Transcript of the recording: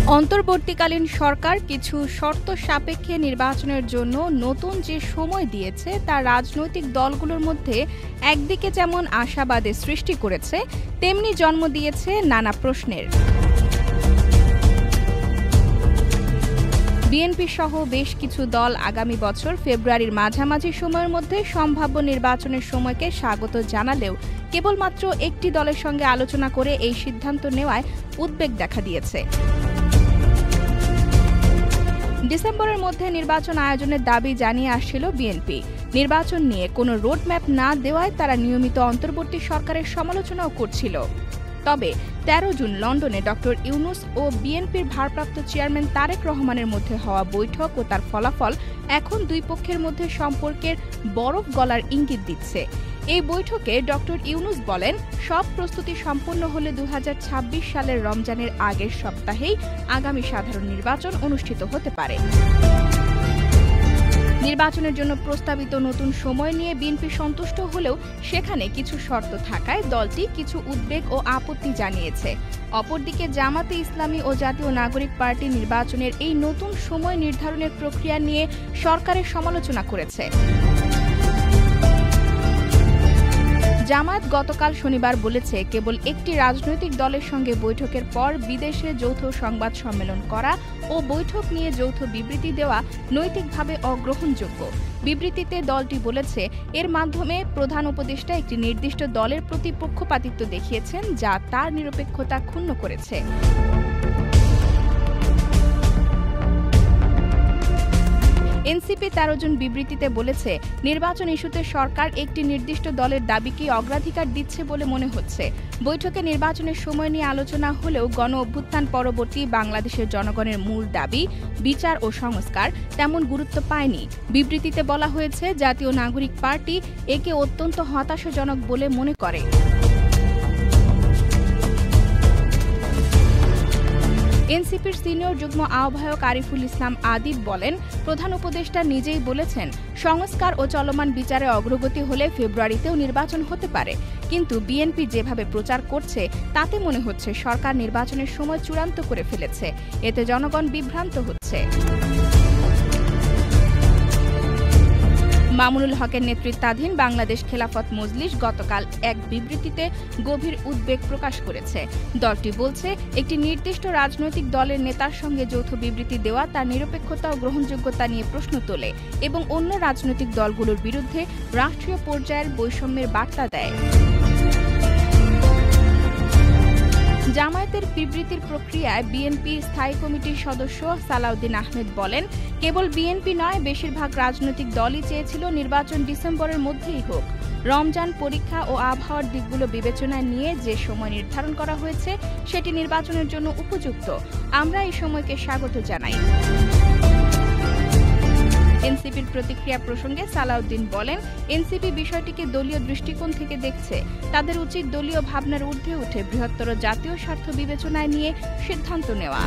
অন্তর্বর্তীকালীন সরকার কিছু শর্ত সাপেক্ষে নির্বাচনের জন্য নতুন যে সময় দিয়েছে তা রাজনৈতিক দলগুলোর মধ্যে একদিকে যেমন আশাবাদের সৃষ্টি করেছে, তেমনি জন্ম দিয়েছে নানা প্রশ্নের। বিএনপি সহ বেশ কিছু দল আগামী বছর ফেব্রুয়ারির মাঝামাঝি সময়ের মধ্যে সম্ভাব্য নির্বাচনের সময়কে স্বাগত জানালেও কেবলমাত্র একটি দলের সঙ্গে আলোচনা করে এই সিদ্ধান্ত নেওয়ায় উদ্বেগ দেখা দিয়েছে। ডিসেম্বরের মধ্যে নির্বাচন আয়োজনের দাবি জানিয়ে আসছিল বিএনপি। নির্বাচন নিয়ে কোনো রোডম্যাপ না দেওয়ায় তারা নিয়মিত অন্তর্বর্তী সরকারের সমালোচনাও করছিল। তবে ১৩ জুন লন্ডনে ড. ইউনূস ও বিএনপির ভারপ্রাপ্ত চেয়ারম্যান তারেক রহমানের মধ্যে হওয়া বৈঠক ও তার ফলাফল এখন দুই পক্ষের মধ্যে সম্পর্কের বরফ গলার ইঙ্গিত দিচ্ছে। এই বৈঠকে ড. ইউনূস বলেন, সব প্রস্তুতি সম্পন্ন হলে ২০২৬ সালের রমজানের আগের সপ্তাহেই আগামী সাধারণ নির্বাচন অনুষ্ঠিত হতে পারে। নির্বাচনের জন্য প্রস্তাবিত নতুন সময় নিয়ে বিএনপি সন্তুষ্ট হলেও সেখানে কিছু শর্ত থাকায় দলটি কিছু উদ্বেগ ও আপত্তি জানিয়েছে। অপরদিকে জামাতে ইসলামী ও জাতীয় নাগরিক পার্টি নির্বাচনের এই নতুন সময় নির্ধারণের প্রক্রিয়া নিয়ে সরকারের সমালোচনা করেছে। জামায়াত গতকাল শনিবার বলেছে, কেবল একটি রাজনৈতিক দলের সঙ্গে বৈঠকের পর বিদেশে যৌথ সংবাদ সম্মেলন করা ও বৈঠক নিয়ে যৌথ বিবৃতি দেওয়া নৈতিকভাবে অগ্রহণযোগ্য। বিবৃতিতে দলটি বলেছে, এর মাধ্যমে প্রধান উপদেষ্টা একটি নির্দিষ্ট দলের প্রতি পক্ষপাতিত্ব দেখিয়েছেন, যা তার নিরপেক্ষতা ক্ষুণ্ণ করেছে। এনসিপি ১৩ জন বিবৃতিতে বলেছে, নির্বাচন ইস্যুতে সরকার একটি নির্দিষ্ট দলের দাবিকে অগ্রাধিকার দিচ্ছে বলে মনে হচ্ছে। বৈঠকে নির্বাচনের সময় নিয়ে আলোচনা হলেও গণ অভ্যুত্থান পরবর্তী বাংলাদেশের জনগণের মূল দাবি বিচার ও সংস্কার তেমন গুরুত্ব পায়নি। বিবৃতিতে বলা হয়েছে, জাতীয় নাগরিক পার্টি একে অত্যন্ত হতাশাজনক বলে মনে করে। এনসিপির সিনিয়র যুগ্ম আহ্বায়ক আরিফুল ইসলাম আদিব বলেন, প্রধান উপদেষ্টা নিজেই বলেছেন, সংস্কার ও চলমান বিচারে অগ্রগতি হলে ফেব্রুয়ারিতেও নির্বাচন হতে পারে। কিন্তু বিএনপি যেভাবে প্রচার করছে তাতে মনে হচ্ছে সরকার নির্বাচনের সময় চূড়ান্ত করে ফেলেছে। এতে জনগণ বিভ্রান্ত হচ্ছে। মামুনুল হকের নেতৃত্বাধীন বাংলাদেশ খেলাফত মজলিস গতকাল এক বিবৃতিতে গভীর উদ্বেগ প্রকাশ করেছে। দলটি বলছে, একটি নির্দিষ্ট রাজনৈতিক দলের নেতার সঙ্গে যৌথ বিবৃতি দেওয়া তার নিরপেক্ষতা ও গ্রহণযোগ্যতা নিয়ে প্রশ্ন তোলে এবং অন্য রাজনৈতিক দলগুলোর বিরুদ্ধে রাষ্ট্রীয় পর্যায়ের বৈষম্যের বার্তা দেয়। জামায়াতের বিবৃতির প্রক্রিয়ায় বিএনপির স্থায়ী কমিটির সদস্য সালাউদ্দিন আহমেদ বলেন, কেবল বিএনপি নয়, বেশিরভাগ রাজনৈতিক দলই চেয়েছিল নির্বাচন ডিসেম্বরের মধ্যেই হোক। রমজান, পরীক্ষা ও আবহাওয়ার দিকগুলো বিবেচনায় নিয়ে যে সময় নির্ধারণ করা হয়েছে সেটি নির্বাচনের জন্য উপযুক্ত। আমরা এই সময়কে স্বাগত জানাই। এনসিপির প্রতিক্রিয়া প্রসঙ্গে সালাউদ্দিন বলেন, এনসিপি বিষয়টিকে দলীয় দৃষ্টিকোণ থেকে দেখছে। তাদের উচিত দলীয় ভাবনার ঊর্ধ্বে উঠে বৃহত্তর জাতীয় স্বার্থ বিবেচনায় নিয়ে সিদ্ধান্ত নেওয়া।